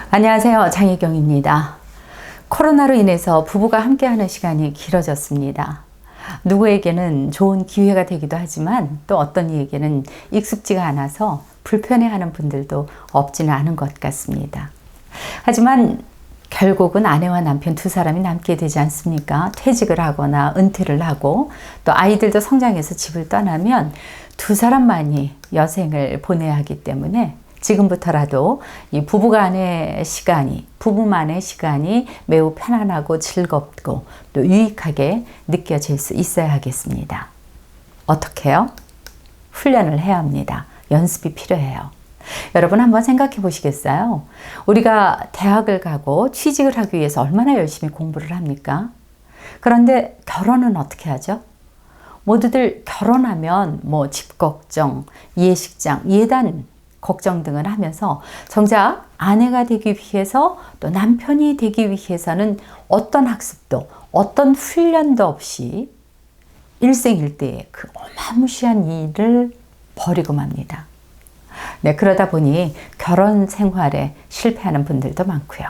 안녕하세요. 장혜경입니다. 코로나로 인해서 부부가 함께하는 시간이 길어졌습니다. 누구에게는 좋은 기회가 되기도 하지만 또 어떤 이에게는 익숙지가 않아서 불편해하는 분들도 없지는 않은 것 같습니다. 하지만 결국은 아내와 남편 두 사람이 남게 되지 않습니까? 퇴직을 하거나 은퇴를 하고 또 아이들도 성장해서 집을 떠나면 두 사람만이 여생을 보내야 하기 때문에 지금부터라도 이 부부간의 시간이, 부부만의 시간이 매우 편안하고 즐겁고 또 유익하게 느껴질 수 있어야 하겠습니다. 어떻게요? 훈련을 해야 합니다. 연습이 필요해요. 여러분 한번 생각해 보시겠어요? 우리가 대학을 가고 취직을 하기 위해서 얼마나 열심히 공부를 합니까? 그런데 결혼은 어떻게 하죠? 모두들 결혼하면 뭐 집 걱정, 예식장, 예단 걱정 등을 하면서 정작 아내가 되기 위해서 또 남편이 되기 위해서는 어떤 학습도 어떤 훈련도 없이 일생일대의 그 어마무시한 일을 벌이고 맙니다. 네, 그러다 보니 결혼 생활에 실패하는 분들도 많고요.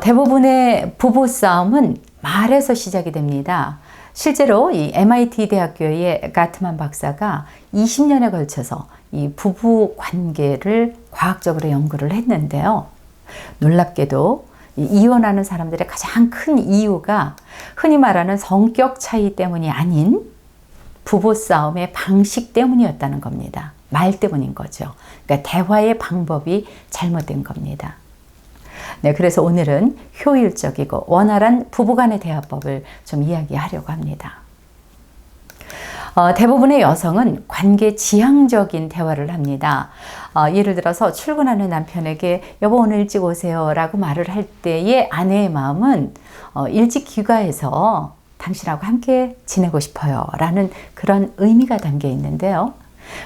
대부분의 부부싸움은 말에서 시작이 됩니다. 실제로 이 MIT 대학교의 가트만 박사가 20년에 걸쳐서 이 부부 관계를 과학적으로 연구를 했는데요. 놀랍게도 이혼하는 사람들의 가장 큰 이유가 흔히 말하는 성격 차이 때문이 아닌 부부싸움의 방식 때문이었다는 겁니다. 말 때문인 거죠. 그러니까 대화의 방법이 잘못된 겁니다. 네, 그래서 오늘은 효율적이고 원활한 부부간의 대화법을 좀 이야기하려고 합니다. 대부분의 여성은 관계 지향적인 대화를 합니다. 예를 들어서 출근하는 남편에게 여보 오늘 일찍 오세요 라고 말을 할 때의 아내의 마음은 일찍 귀가해서 당신하고 함께 지내고 싶어요 라는 그런 의미가 담겨 있는데요.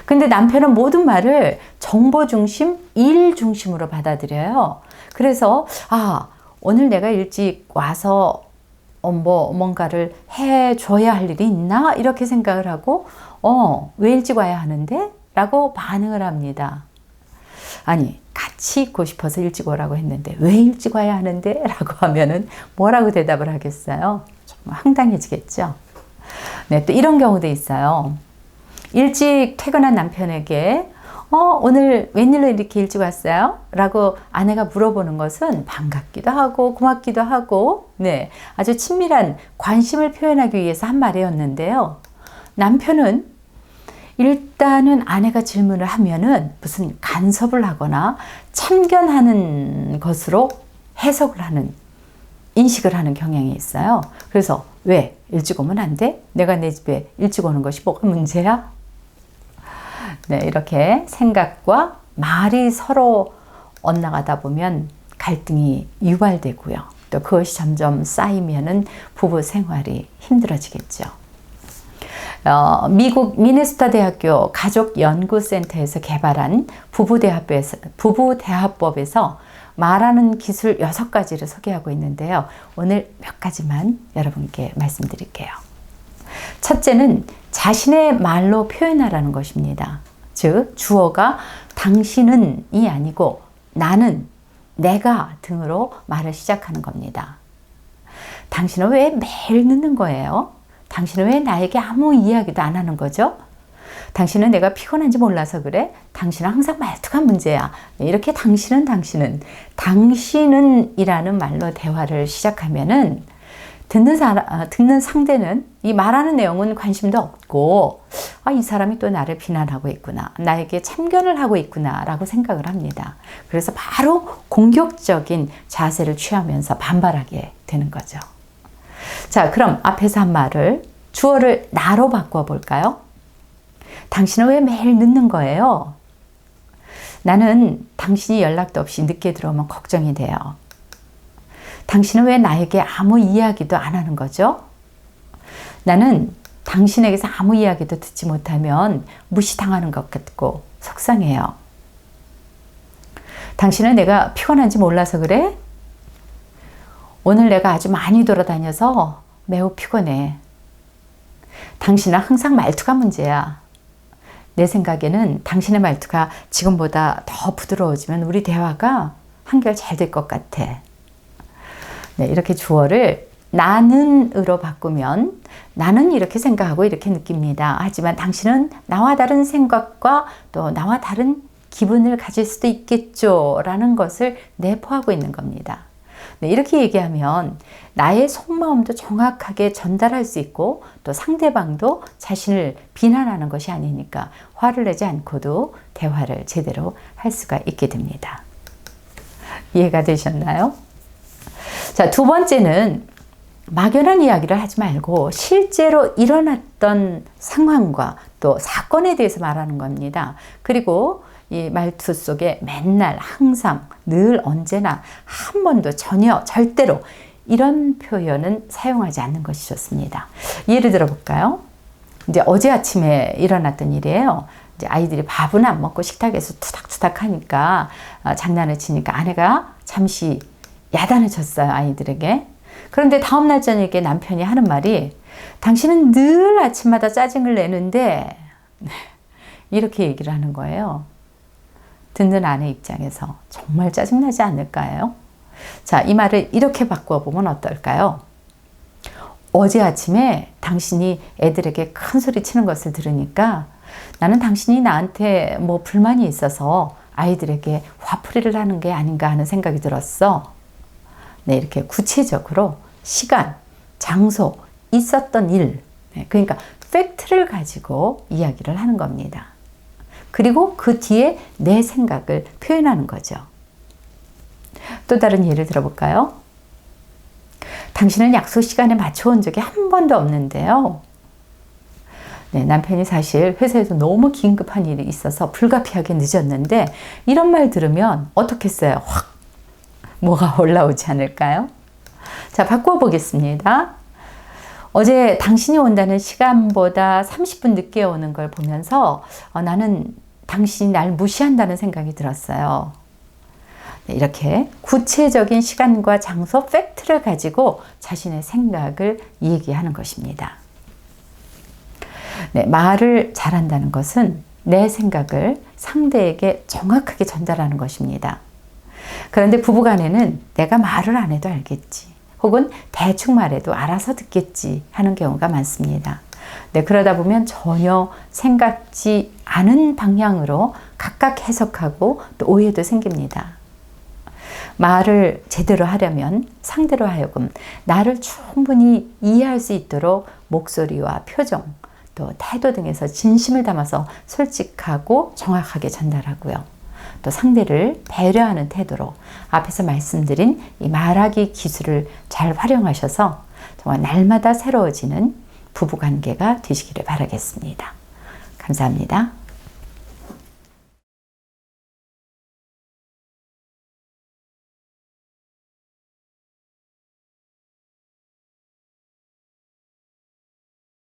근데 남편은 모든 말을 정보 중심, 일 중심으로 받아들여요. 그래서 오늘 내가 일찍 와서 뭔가를 해줘야 할 일이 있나? 이렇게 생각을 하고 왜 일찍 와야 하는데? 라고 반응을 합니다. 아니 같이 있고 싶어서 일찍 오라고 했는데 왜 일찍 와야 하는데? 라고 하면은 뭐라고 대답을 하겠어요? 좀 황당해지겠죠? 네, 또 이런 경우도 있어요. 일찍 퇴근한 남편에게 오늘 웬일로 이렇게 일찍 왔어요? 라고 아내가 물어보는 것은 반갑기도 하고 고맙기도 하고 네, 아주 친밀한 관심을 표현하기 위해서 한 말이었는데요. 남편은 일단은 아내가 질문을 하면은 무슨 간섭을 하거나 참견하는 것으로 해석을 하는 인식을 하는 경향이 있어요. 그래서 왜 일찍 오면 안 돼? 내가 내 집에 일찍 오는 것이 뭐가 문제야? 네, 이렇게 생각과 말이 서로 엇나가다 보면 갈등이 유발되고요. 또 그것이 점점 쌓이면은 부부 생활이 힘들어지겠죠. 미국 미네소타 대학교 가족연구센터에서 개발한 부부대화법에서 말하는 기술 6가지를 소개하고 있는데요. 오늘 몇 가지만 여러분께 말씀드릴게요. 첫째는 자신의 말로 표현하라는 것입니다. 즉 주어가 당신은이 아니고 나는, 내가 등으로 말을 시작하는 겁니다. 당신은 왜 매일 늦는 거예요? 당신은 왜 나에게 아무 이야기도 안 하는 거죠? 당신은 내가 피곤한지 몰라서 그래? 당신은 항상 말투가 문제야. 이렇게 당신은 이라는 말로 대화를 시작하면은 듣는 상대는 이 말하는 내용은 관심도 없고 이 사람이 또 나를 비난하고 있구나, 나에게 참견을 하고 있구나 라고 생각을 합니다. 그래서 바로 공격적인 자세를 취하면서 반발하게 되는 거죠. 자, 그럼 앞에서 한 말을 주어를 나로 바꿔 볼까요? 당신은 왜 매일 늦는 거예요? 나는 당신이 연락도 없이 늦게 들어오면 걱정이 돼요. 당신은 왜 나에게 아무 이야기도 안 하는 거죠? 나는 당신에게서 아무 이야기도 듣지 못하면 무시당하는 것 같고 속상해요. 당신은 내가 피곤한지 몰라서 그래? 오늘 내가 아주 많이 돌아다녀서 매우 피곤해. 당신은 항상 말투가 문제야. 내 생각에는 당신의 말투가 지금보다 더 부드러워지면 우리 대화가 한결 잘 될 것 같아. 네, 이렇게 주어를 나는으로 바꾸면 나는 이렇게 생각하고 이렇게 느낍니다. 하지만 당신은 나와 다른 생각과 또 나와 다른 기분을 가질 수도 있겠죠. 라는 것을 내포하고 있는 겁니다. 네, 이렇게 얘기하면 나의 속마음도 정확하게 전달할 수 있고 또 상대방도 자신을 비난하는 것이 아니니까 화를 내지 않고도 대화를 제대로 할 수가 있게 됩니다. 이해가 되셨나요? 자, 두 번째는 막연한 이야기를 하지 말고 실제로 일어났던 상황과 또 사건에 대해서 말하는 겁니다. 그리고 이 말투 속에 맨날, 항상, 늘, 언제나, 한 번도, 전혀, 절대로 이런 표현은 사용하지 않는 것이 좋습니다. 예를 들어 볼까요? 이제 어제 아침에 일어났던 일이에요. 이제 아이들이 밥은 안 먹고 식탁에서 투닥투닥 하니까 장난을 치니까 아내가 잠시 야단을 쳤어요, 아이들에게. 그런데 다음날 저녁에 남편이 하는 말이 당신은 늘 아침마다 짜증을 내는데 이렇게 얘기를 하는 거예요. 듣는 아내 입장에서 정말 짜증나지 않을까요? 자, 이 말을 이렇게 바꿔보면 어떨까요? 어제 아침에 당신이 애들에게 큰 소리 치는 것을 들으니까 나는 당신이 나한테 뭐 불만이 있어서 아이들에게 화풀이를 하는 게 아닌가 하는 생각이 들었어. 네, 이렇게 구체적으로 시간, 장소, 있었던 일, 그러니까 팩트를 가지고 이야기를 하는 겁니다. 그리고 그 뒤에 내 생각을 표현하는 거죠. 또 다른 예를 들어볼까요? 당신은 약속 시간에 맞춰온 적이 한 번도 없는데요. 네, 남편이 사실 회사에서 너무 긴급한 일이 있어서 불가피하게 늦었는데 이런 말 들으면 어떻겠어요? 확 뭐가 올라오지 않을까요? 자, 바꿔보겠습니다. 어제 당신이 온다는 시간보다 30분 늦게 오는 걸 보면서 나는 당신이 날 무시한다는 생각이 들었어요. 네, 이렇게 구체적인 시간과 장소, 팩트를 가지고 자신의 생각을 얘기하는 것입니다. 네, 말을 잘한다는 것은 내 생각을 상대에게 정확하게 전달하는 것입니다. 그런데 부부간에는 내가 말을 안 해도 알겠지, 혹은 대충 말해도 알아서 듣겠지 하는 경우가 많습니다. 네, 그러다 보면 전혀 생각지 않은 방향으로 각각 해석하고 또 오해도 생깁니다. 말을 제대로 하려면 상대로 하여금 나를 충분히 이해할 수 있도록 목소리와 표정, 또 태도 등에서 진심을 담아서 솔직하고 정확하게 전달하고요. 또 상대를 배려하는 태도로 앞에서 말씀드린 이 말하기 기술을 잘 활용하셔서 정말 날마다 새로워지는 부부관계가 되시기를 바라겠습니다. 감사합니다.